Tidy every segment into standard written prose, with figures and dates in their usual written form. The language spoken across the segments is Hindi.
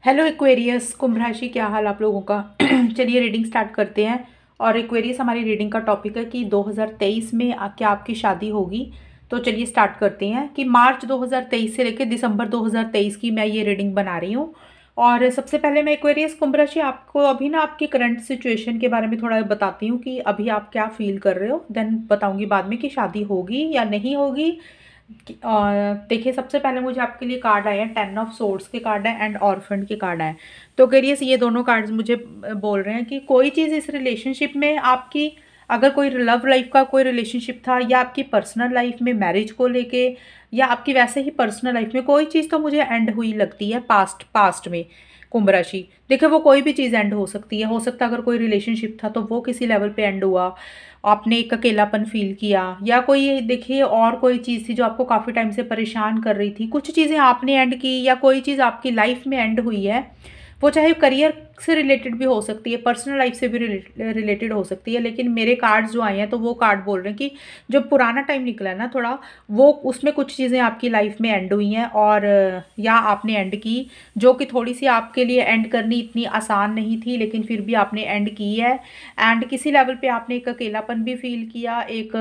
हेलो एक्वेरियस कुंभ राशि, क्या हाल आप लोगों का। चलिए रीडिंग स्टार्ट करते हैं। और एक्वेरियस हमारी रीडिंग का टॉपिक है कि 2023 में क्या आपकी शादी होगी। तो चलिए स्टार्ट करते हैं कि मार्च 2023 से लेकर दिसंबर 2023 की मैं ये रीडिंग बना रही हूँ। और सबसे पहले मैं एक्वेरियस कुंभ राशि आपको अभी ना आपकी करंट सिचुएशन के बारे में थोड़ा बताती हूँ कि अभी आप क्या फील कर रहे हो। देन बताऊँगी बाद में कि शादी होगी या नहीं होगी। देखिए, सबसे पहले मुझे आपके लिए कार्ड आए हैं, 10 ऑफ सोर्ड्स के कार्ड है एंड ऑर्फन के कार्ड है। तो करिए ये दोनों कार्ड्स मुझे बोल रहे हैं कि कोई चीज़ इस रिलेशनशिप में आपकी, अगर कोई लव लाइफ का कोई रिलेशनशिप था या आपकी पर्सनल लाइफ में मैरिज को लेके या आपकी वैसे ही पर्सनल लाइफ में कोई चीज़ तो मुझे एंड हुई लगती है पास्ट पास्ट में। कुंभ राशि, देखिए वो कोई भी चीज़ एंड हो सकती है। हो सकता है अगर कोई रिलेशनशिप था तो वो किसी लेवल पे एंड हुआ, आपने एक अकेलापन फील किया, या कोई देखिए और कोई चीज़ थी जो आपको काफ़ी टाइम से परेशान कर रही थी, कुछ चीज़ें आपने एंड की या कोई चीज़ आपकी लाइफ में एंड हुई है। वो चाहे करियर से रिलेटेड भी हो सकती है, पर्सनल लाइफ से भी रिलेटेड हो सकती है। लेकिन मेरे कार्ड्स जो आए हैं तो वो कार्ड बोल रहे हैं कि जो पुराना टाइम निकला है ना थोड़ा, वो उसमें कुछ चीज़ें आपकी लाइफ में एंड हुई हैं और या आपने एंड की, जो कि थोड़ी सी आपके लिए एंड करनी इतनी आसान नहीं थी, लेकिन फिर भी आपने एंड की है। एंड किसी लेवल पे आपने एक अकेलापन भी फील किया, एक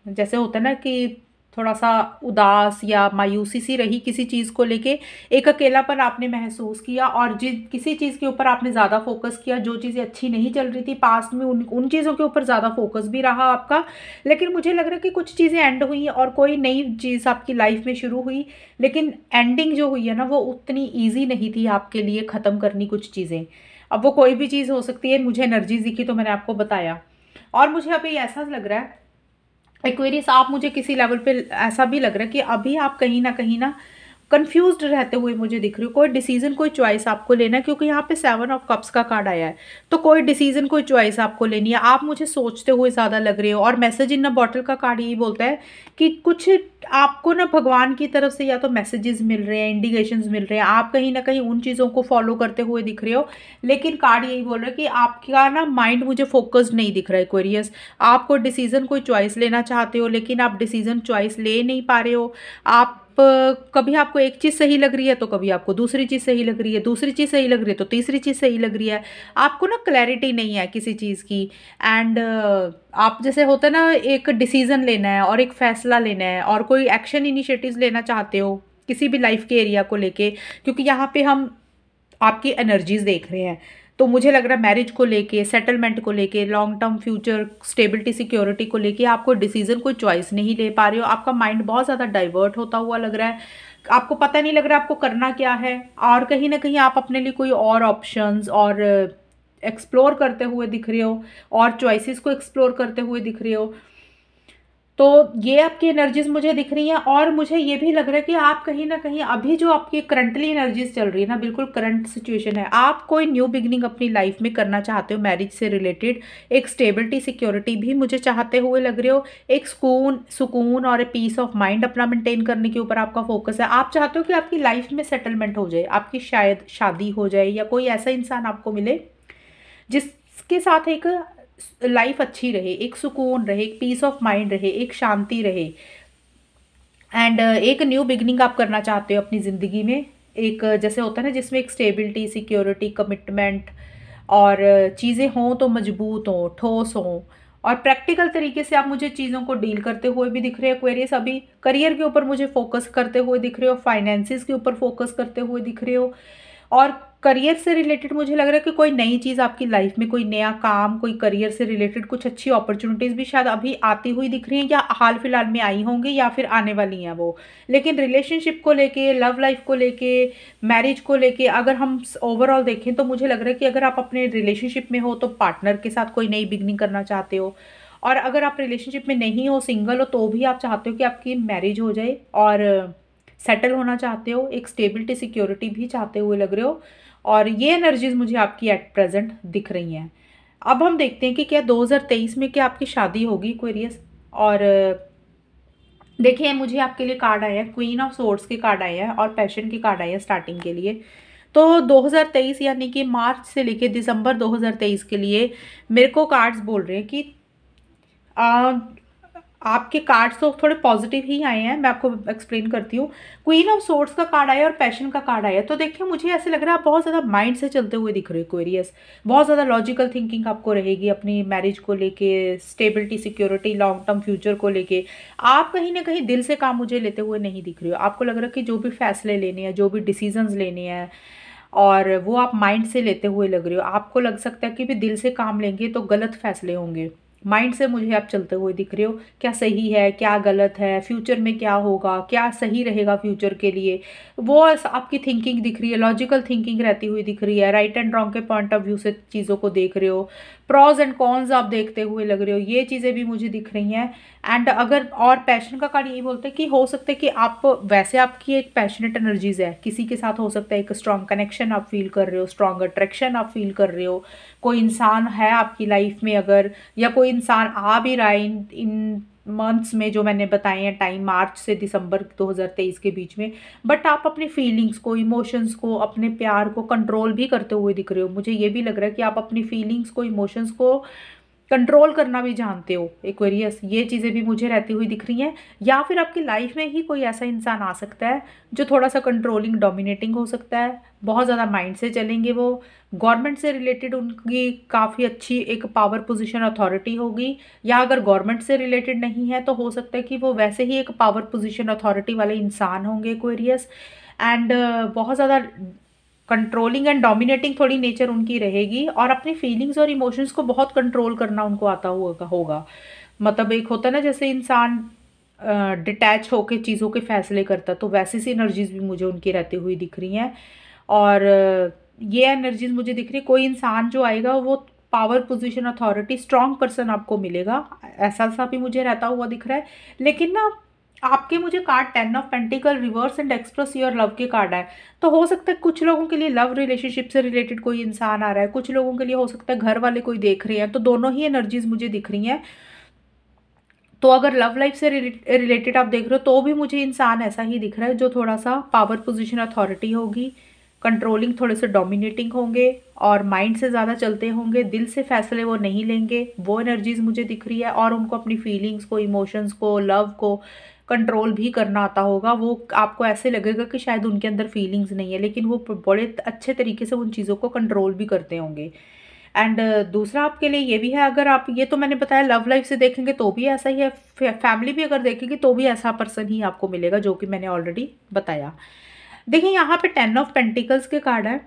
जैसे होता है ना कि थोड़ा सा उदास या मायूसी सी रही किसी चीज़ को लेके, एक अकेलापन आपने महसूस किया। और जिस किसी चीज़ के ऊपर आपने ज़्यादा फोकस किया, जो चीज़ें अच्छी नहीं चल रही थी पास्ट में, उन चीज़ों के ऊपर ज़्यादा फोकस भी रहा आपका। लेकिन मुझे लग रहा है कि कुछ चीज़ें एंड हुई और कोई नई चीज़ आपकी लाइफ में शुरू हुई, लेकिन एंडिंग जो हुई है ना वो उतनी ईजी नहीं थी आपके लिए ख़त्म करनी कुछ चीज़ें। अब वो कोई भी चीज़ हो सकती है। मुझे एनर्जीज दिखी तो मैंने आपको बताया। और मुझे अभी ऐसा लग रहा है एक्वेरियस, आप मुझे किसी लेवल पे ऐसा भी लग रहा है कि अभी आप कहीं ना कंफ्यूज्ड रहते हुए मुझे दिख रही हो। कोई डिसीजन, कोई चॉइस आपको लेना है, क्योंकि यहाँ पे 7 ऑफ कप्स का कार्ड आया है। तो कोई डिसीजन, कोई चॉइस आपको लेनी है। आप मुझे सोचते हुए ज़्यादा लग रहे हो। और मैसेज इन अ बॉटल का कार्ड यही बोलता है कि कुछ आपको ना भगवान की तरफ से या तो मैसेजेस मिल रहे हैं, इंडिकेशंस मिल रहे हैं, आप कहीं ना कहीं उन चीज़ों को फॉलो करते हुए दिख रहे हो। लेकिन कार्ड यही बोल रहा है कि आपका ना माइंड मुझे फोकस्ड नहीं दिख रहा है एक्वेरियस। आप कोई डिसीजन, कोई चॉइस लेना चाहते हो, लेकिन आप डिसीजन चॉइस ले नहीं पा रहे हो। आप कभी आपको एक चीज़ सही लग रही है तो कभी आपको दूसरी चीज़ सही लग रही है, दूसरी चीज़ सही लग रही है तो तीसरी चीज़ सही लग रही है। आपको ना क्लैरिटी नहीं है किसी चीज़ की। एंड आप जैसे होता है ना, एक डिसीजन लेना है और एक फैसला लेना है और कोई एक्शन इनिशिएटिव्स लेना चाहते हो किसी भी लाइफ के एरिया को लेके, क्योंकि यहाँ पे हम आपकी एनर्जीज देख रहे हैं। तो मुझे लग रहा है मैरिज को लेके, सेटलमेंट को लेके, long term future stability security को लेके आप कोई डिसीजन, कोई चॉइस नहीं ले पा रहे हो। आपका माइंड बहुत ज़्यादा डाइवर्ट होता हुआ लग रहा है। आपको पता नहीं लग रहा है आपको करना क्या है। और कहीं ना कहीं आप अपने लिए कोई और ऑप्शंस और एक्सप्लोर करते हुए दिख रहे हो और चॉइसेस को एक्सप्लोर करते हुए दिख रहे हो। तो ये आपकी एनर्जीज मुझे दिख रही हैं। और मुझे ये भी लग रहा है कि आप कहीं ना कहीं अभी जो आपकी करंटली एनर्जीज चल रही है ना, बिल्कुल करंट सिचुएशन है, आप कोई न्यू बिगनिंग अपनी लाइफ में करना चाहते हो मैरिज से रिलेटेड। एक स्टेबिलिटी सिक्योरिटी भी मुझे चाहते हुए लग रहे हो। एक सुकून सुकून और पीस ऑफ माइंड अपना मेंटेन करने के ऊपर आपका फोकस है। आप चाहते हो कि आपकी लाइफ में सेटलमेंट हो जाए, आपकी शायद शादी हो जाए, या कोई ऐसा इंसान आपको मिले जिसके साथ एक लाइफ अच्छी रहे, एक सुकून रहे, एक पीस ऑफ माइंड रहे, एक शांति रहे। एंड एक न्यू बिगनिंग आप करना चाहते हो अपनी ज़िंदगी में। एक जैसे होता है ना जिसमें एक स्टेबिलिटी, सिक्योरिटी, कमिटमेंट और चीज़ें हों तो मजबूत हों, ठोस हों और प्रैक्टिकल तरीके से आप मुझे चीज़ों को डील करते हुए भी दिख रहे हो एक्वेरियस। अभी करियर के ऊपर मुझे फोकस करते हुए दिख रहे हो, फाइनेंसिस के ऊपर फोकस करते हुए दिख रहे हो। और करियर से रिलेटेड मुझे लग रहा है कि कोई नई चीज़ आपकी लाइफ में, कोई नया काम, कोई करियर से रिलेटेड कुछ अच्छी अपॉर्चुनिटीज़ भी शायद अभी आती हुई दिख रही हैं, या हाल फिलहाल में आई होंगी या फिर आने वाली हैं वो। लेकिन रिलेशनशिप को लेके, लव लाइफ को लेके, मैरिज को लेके अगर हम ओवरऑल देखें तो मुझे लग रहा है कि अगर आप अपने रिलेशनशिप में हो तो पार्टनर के साथ कोई नई बिगनिंग करना चाहते हो। और अगर आप रिलेशनशिप में नहीं हो, सिंगल हो, तो भी आप चाहते हो कि आपकी मैरिज हो जाए और सेटल होना चाहते हो, एक स्टेबिलिटी सिक्योरिटी भी चाहते हुए लग रहे हो। और ये एनर्जीज मुझे आपकी एट प्रेजेंट दिख रही हैं। अब हम देखते हैं कि क्या 2023 में क्या आपकी शादी होगी एक्वेरियस। और देखिए मुझे आपके लिए कार्ड आया है, क्वीन ऑफ सोर्ड्स के कार्ड आए हैं और पैशन के कार्ड आए हैं स्टार्टिंग के लिए। तो 2023 यानी कि मार्च से लेके दिसंबर 2023 के लिए मेरे को कार्ड्स बोल रहे हैं कि आपके कार्ड्स तो थोड़े पॉजिटिव ही आए हैं, मैं आपको एक्सप्लेन करती हूँ। क्वीन ऑफ सोर्ड्स का कार्ड आया और पैशन का कार्ड आया। तो देखिए मुझे ऐसे लग रहा है आप बहुत ज़्यादा माइंड से चलते हुए दिख रहे हो एक्वेरियस। बहुत ज़्यादा लॉजिकल थिंकिंग आपको रहेगी अपनी मैरिज को लेके, stability, security, long term future को लेके। आप कहीं ना कहीं दिल से काम मुझे लेते हुए नहीं दिख रहे हो। आपको लग रहा है कि जो भी फैसले लेने हैं, जो भी डिसीजंस लेने हैं, और वो आप माइंड से लेते हुए लग रहे हो। आपको लग सकता है कि भी दिल से काम लेंगे तो गलत फैसले होंगे। माइंड से मुझे आप चलते हुए दिख रहे हो, क्या सही है क्या गलत है, फ्यूचर में क्या होगा, क्या सही रहेगा फ्यूचर के लिए, वो आपकी थिंकिंग दिख रही है। लॉजिकल थिंकिंग रहती हुई दिख रही है। राइट एंड रॉन्ग के पॉइंट ऑफ व्यू से चीज़ों को देख रहे हो। प्रॉज एंड कॉन्स आप देखते हुए लग रहे हो। ये चीज़ें भी मुझे दिख रही हैं। एंड अगर और पैशन का कार्ड यही बोलते हैं कि हो सकता है कि आप वैसे आपकी एक पैशनेट एनर्जीज है, किसी के साथ हो सकता है एक स्ट्रॉन्ग कनेक्शन आप फील कर रहे हो, स्ट्रॉन्ग अट्रैक्शन आप फील कर रहे हो। कोई इंसान है आपकी लाइफ में अगर, या कोई इंसान आ भी रहा है इन मंथ्स में जो मैंने बताए हैं टाइम, मार्च से दिसंबर 2023 के बीच में। बट आप अपनी फीलिंग्स को, इमोशंस को, अपने प्यार को कंट्रोल भी करते हुए दिख रहे हो। मुझे ये भी लग रहा है कि आप अपनी फीलिंग्स को, इमोशंस को कंट्रोल करना भी जानते हो एक्वेरियस। ये चीज़ें भी मुझे रहती हुई दिख रही हैं। या फिर आपकी लाइफ में ही कोई ऐसा इंसान आ सकता है जो थोड़ा सा कंट्रोलिंग, डोमिनेटिंग हो सकता है। बहुत ज़्यादा माइंड से चलेंगे वो। गवर्नमेंट से रिलेटेड उनकी काफ़ी अच्छी एक पावर पोजीशन, अथॉरिटी होगी। या अगर गवर्नमेंट से रिलेटेड नहीं है तो हो सकता है कि वो वैसे ही एक पावर पोजीशन, अथॉरिटी वाले इंसान होंगे एक्वेरियस। एंड बहुत ज़्यादा कंट्रोलिंग एंड डोमिनेटिंग थोड़ी नेचर उनकी रहेगी। और अपनी फीलिंग्स और इमोशंस को बहुत कंट्रोल करना उनको आता होगा। मतलब एक होता है ना जैसे इंसान डिटैच होके चीज़ों के फैसले करता, तो वैसी सी एनर्जीज भी मुझे उनकी रहती हुई दिख रही हैं। और ये एनर्जीज मुझे दिख रही है, कोई इंसान जो आएगा वो power position, authority, strong person आपको मिलेगा, ऐसा सा भी मुझे रहता हुआ दिख रहा है। लेकिन ना आपके मुझे card 10 of pentacle reverse and express your love के कार्ड है। तो हो सकता है कुछ लोगों के लिए लव रिलेशनशिप से रिलेटेड कोई इंसान आ रहा है, कुछ लोगों के लिए हो सकता है घर वाले कोई देख रहे हैं। तो दोनों ही एनर्जीज मुझे दिख रही हैं। तो अगर लव लाइफ से रिलेटेड आप देख रहे हो तो भी मुझे इंसान ऐसा ही दिख रहा है जो थोड़ा सा पावर पोजीशन, अथॉरिटी होगी, कंट्रोलिंग, थोड़े से डोमिनेटिंग होंगे और माइंड से ज़्यादा चलते होंगे। दिल से फैसले वो नहीं लेंगे, वो एनर्जीज मुझे दिख रही है। और उनको अपनी फीलिंग्स को, इमोशंस को, लव को कंट्रोल भी करना आता होगा। वो आपको ऐसे लगेगा कि शायद उनके अंदर फीलिंग्स नहीं है, लेकिन वो बड़े अच्छे तरीके से उन चीज़ों को कंट्रोल भी करते होंगे। एंड दूसरा आपके लिए ये भी है, अगर आप, ये तो मैंने बताया लव लाइफ से देखेंगे तो भी ऐसा ही है, फैमिली भी अगर देखेंगे तो भी ऐसा पर्सन ही आपको मिलेगा जो कि मैंने ऑलरेडी बताया। देखिए यहाँ पे 10 ऑफ पेंटिकल्स के कार्ड है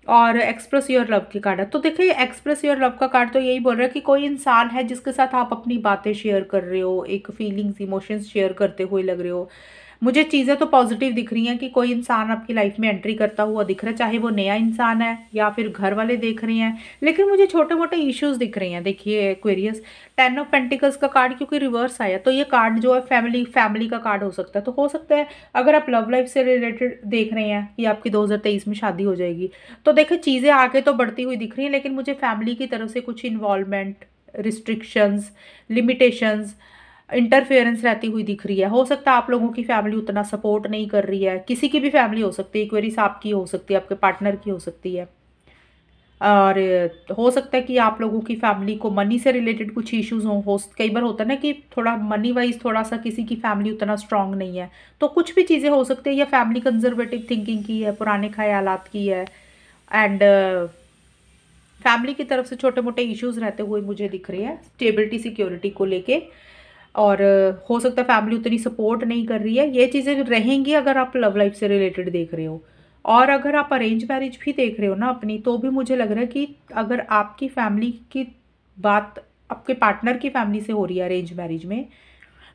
और एक्सप्रेस योर लव की कार्ड है। तो देखिए एक्सप्रेस योर लव का कार्ड तो यही बोल रहा है कि कोई इंसान है जिसके साथ आप अपनी बातें शेयर कर रहे हो, एक फीलिंग्स, इमोशंस शेयर करते हुए लग रहे हो। मुझे चीज़ें तो पॉजिटिव दिख रही हैं कि कोई इंसान आपकी लाइफ में एंट्री करता हुआ दिख रहा है, चाहे वो नया इंसान है या फिर घर वाले देख रहे हैं। लेकिन मुझे छोटे मोटे इश्यूज दिख रहे हैं। देखिए एक्वेरियस, 10 ऑफ पेंटिकल्स का कार्ड क्योंकि रिवर्स आया, तो ये कार्ड जो है फैमिली का कार्ड हो सकता है। तो हो सकता है अगर आप लव लाइफ से रिलेटेड देख रहे हैं कि आपकी 2023 में शादी हो जाएगी, तो देखिए चीज़ें आगे तो बढ़ती हुई दिख रही हैं, लेकिन मुझे फैमिली की तरफ से कुछ इन्वॉल्वमेंट, रिस्ट्रिक्शंस, लिमिटेशंस, इंटरफेरेंस रहती हुई दिख रही है। हो सकता है आप लोगों की फैमिली उतना सपोर्ट नहीं कर रही है। किसी की भी फैमिली हो सकती है, एक्वेरियस आपकी हो सकती है, आपके पार्टनर की हो सकती है। और हो सकता है कि आप लोगों की फैमिली को मनी से रिलेटेड कुछ इश्यूज हो। कई बार होता है ना कि थोड़ा मनी वाइज थोड़ा सा किसी की फैमिली उतना स्ट्रांग नहीं है, तो कुछ भी चीज़ें हो सकती है। या फैमिली कंजर्वेटिव थिंकिंग की है, पुराने ख्यालात की है। एंड फैमिली की तरफ से छोटे मोटे इश्यूज रहते हुए मुझे दिख रहे हैं स्टेबिलिटी, सिक्योरिटी को लेके। और हो सकता है फैमिली उतनी सपोर्ट नहीं कर रही है। ये चीज़ें रहेंगी अगर आप लव लाइफ से रिलेटेड देख रहे हो। और अगर आप अरेंज मैरिज भी देख रहे हो ना अपनी, तो भी मुझे लग रहा है कि अगर आपकी फैमिली की बात आपके पार्टनर की फैमिली से हो रही है अरेंज मैरिज में,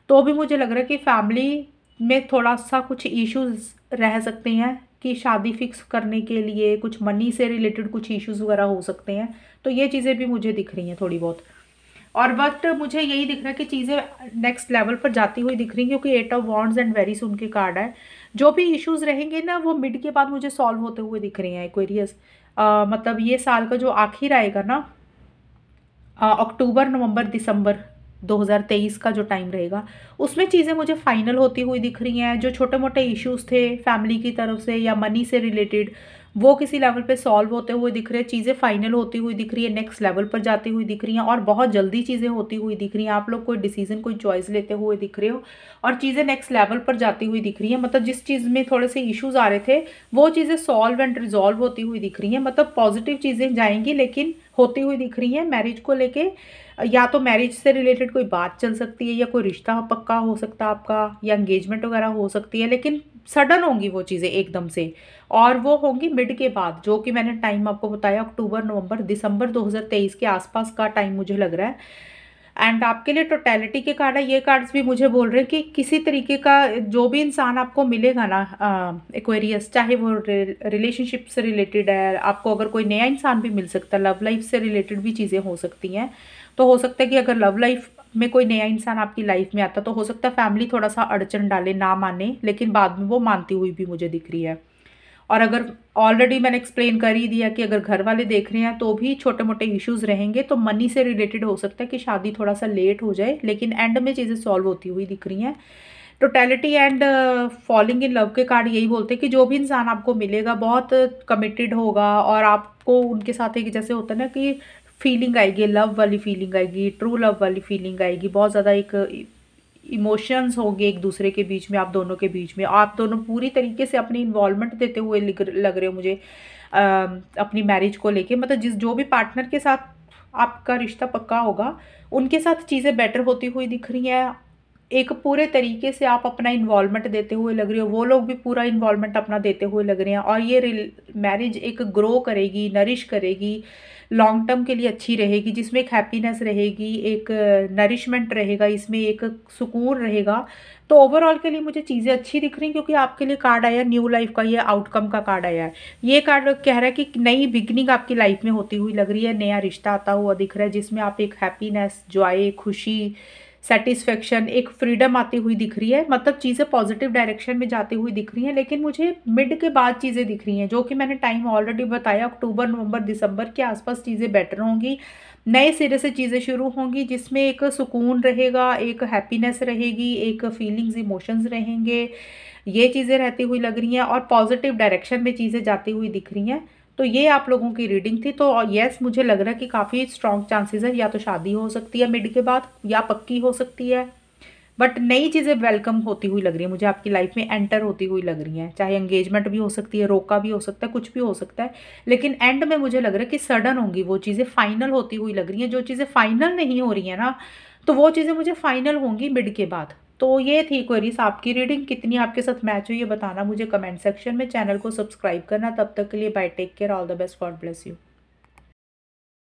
तो भी मुझे लग रहा है कि फैमिली में थोड़ा सा कुछ इश्यूज रह सकते हैं कि शादी फिक्स करने के लिए कुछ मनी से रिलेटेड कुछ इश्यूज वगैरह हो सकते हैं। तो ये चीज़ें भी मुझे दिख रही हैं थोड़ी बहुत। और बट मुझे यही दिख रहा है कि चीज़ें नेक्स्ट लेवल पर जाती हुई दिख रही हैं, क्योंकि 8 ऑफ वॉन्ड्स एंड वेरीज उनके कार्ड है। जो भी इश्यूज रहेंगे ना वो मिड के बाद मुझे सॉल्व होते हुए दिख रहे हैं एक्वेरियस। मतलब ये साल का जो आखिर आएगा ना, अक्टूबर, नवंबर, दिसंबर 2023 का जो टाइम रहेगा, उसमें चीज़ें मुझे फाइनल होती हुई दिख रही हैं। जो छोटे मोटे इश्यूज थे फैमिली की तरफ से या मनी से रिलेटेड, वो किसी लेवल पे सॉल्व होते हुए दिख रहे हैं, चीज़ें फाइनल होती हुई दिख रही है, नेक्स्ट लेवल पर जाती हुई दिख रही हैं और बहुत जल्दी चीज़ें होती हुई दिख रही हैं। आप लोग कोई डिसीजन, कोई चॉइस लेते हुए दिख रहे हो और चीज़ें नेक्स्ट लेवल पर जाती हुई दिख रही हैं। मतलब जिस चीज़ में थोड़े से इश्यूज आ रहे थे वो चीज़ें सॉल्व एंड रिजॉल्व होती हुई दिख रही हैं। मतलब पॉजिटिव चीज़ें जाएंगी लेकिन होती हुई दिख रही हैं मैरिज को लेके। या तो मैरिज से रिलेटेड कोई बात चल सकती है या कोई रिश्ता पक्का हो सकता है आपका, या एंगेजमेंट वगैरह हो सकती है, लेकिन सडन होंगी वो चीज़ें एकदम से। और वो होंगी मिड के बाद, जो कि मैंने टाइम आपको बताया अक्टूबर, नवंबर, दिसंबर 2023 के आसपास का टाइम मुझे लग रहा है। एंड आपके लिए टोटलिटी के कार्ड है। ये कार्ड्स भी मुझे बोल रहे हैं कि किसी तरीके का जो भी इंसान आपको मिलेगा ना एक्वेरियस, चाहे वो रिलेशनशिप से रिलेटेड है, आपको अगर कोई नया इंसान भी मिल सकता है, लव लाइफ से रिलेटेड भी चीज़ें हो सकती हैं। तो हो सकता है कि अगर लव लाइफ में कोई नया इंसान आपकी लाइफ में आता तो हो सकता है फैमिली थोड़ा सा अड़चन डाले, ना माने, लेकिन बाद में वो मानती हुई भी मुझे दिख रही है। और अगर ऑलरेडी मैंने एक्सप्लेन कर ही दिया कि अगर घर वाले देख रहे हैं तो भी छोटे मोटे इश्यूज रहेंगे। तो मनी से रिलेटेड हो सकता है कि शादी थोड़ा सा लेट हो जाए, लेकिन एंड में चीज़ें सॉल्व होती हुई दिख रही हैं। Totality and falling in love के कार्ड यही बोलते हैं कि जो भी इंसान आपको मिलेगा बहुत कमिटेड होगा और आपको उनके साथ एक जैसे होता है ना कि फीलिंग आएगी, लव वाली फीलिंग आएगी, ट्रू लव वाली फीलिंग आएगी, बहुत ज़्यादा एक इमोशंस होंगे एक दूसरे के बीच में, आप दोनों के बीच में। आप दोनों पूरी तरीके से अपनी इन्वॉल्वमेंट देते हुए लग रहे हो मुझे अपनी मैरिज को लेके। मतलब जो भी पार्टनर के साथ आपका रिश्ता पक्का होगा उनके साथ चीज़ें बेटर होती हुई दिख रही हैं। एक पूरे तरीके से आप अपना इन्वॉल्वमेंट देते हुए लग रहे हो, वो लोग भी पूरा इन्वॉल्वमेंट अपना देते हुए लग रहे हैं। और ये मैरिज एक ग्रो करेगी, नरिश करेगी, लॉन्ग टर्म के लिए अच्छी रहेगी, जिसमें एक हैप्पीनेस रहेगी, एक नरिशमेंट रहेगा, इसमें एक सुकून रहेगा। तो ओवरऑल के लिए मुझे चीज़ें अच्छी दिख रही हैं क्योंकि आपके लिए कार्ड आया न्यू लाइफ का, ये आउटकम का कार्ड आया है। ये कार्ड कह रहा है कि नई बिगनिंग आपकी लाइफ में होती हुई लग रही है, नया रिश्ता आता हुआ दिख रहा है जिसमें आप एक हैप्पीनेस, जॉय, खुशी, सेटिस्फेक्शन, एक फ्रीडम आती हुई दिख रही है। मतलब चीज़ें पॉजिटिव डायरेक्शन में जाती हुई दिख रही हैं। लेकिन मुझे मिड के बाद चीज़ें दिख रही हैं, जो कि मैंने टाइम ऑलरेडी बताया, अक्टूबर, नवंबर, दिसंबर के आसपास चीज़ें बेटर होंगी, नए सिरे से चीज़ें शुरू होंगी, जिसमें एक सुकून रहेगा, एक हैप्पीनेस रहेगी, एक फीलिंग्स, इमोशंस रहेंगे। ये चीज़ें रहती हुई लग रही हैं और पॉजिटिव डायरेक्शन में चीज़ें जाती हुई दिख रही हैं। तो ये आप लोगों की रीडिंग थी। तो यस, मुझे लग रहा है कि काफ़ी स्ट्रॉन्ग चांसेस है, या तो शादी हो सकती है मिड के बाद या पक्की हो सकती है। बट नई चीज़ें वेलकम होती हुई लग रही है मुझे, आपकी लाइफ में एंटर होती हुई लग रही हैं। चाहे एंगेजमेंट भी हो सकती है, रोका भी हो सकता है, कुछ भी हो सकता है, लेकिन एंड में मुझे लग रहा है कि सडन होंगी वो चीज़ें, फाइनल होती हुई लग रही हैं। जो चीज़ें फाइनल नहीं हो रही हैं ना, तो वो चीज़ें मुझे फाइनल होंगी मिड के बाद। तो ये थी क्वेरीज आपकी रीडिंग, कितनी आपके साथ मैच हुई ये बताना मुझे कमेंट सेक्शन में। चैनल को सब्सक्राइब करना। तब तक के लिए bye, take care, all the best, God bless you.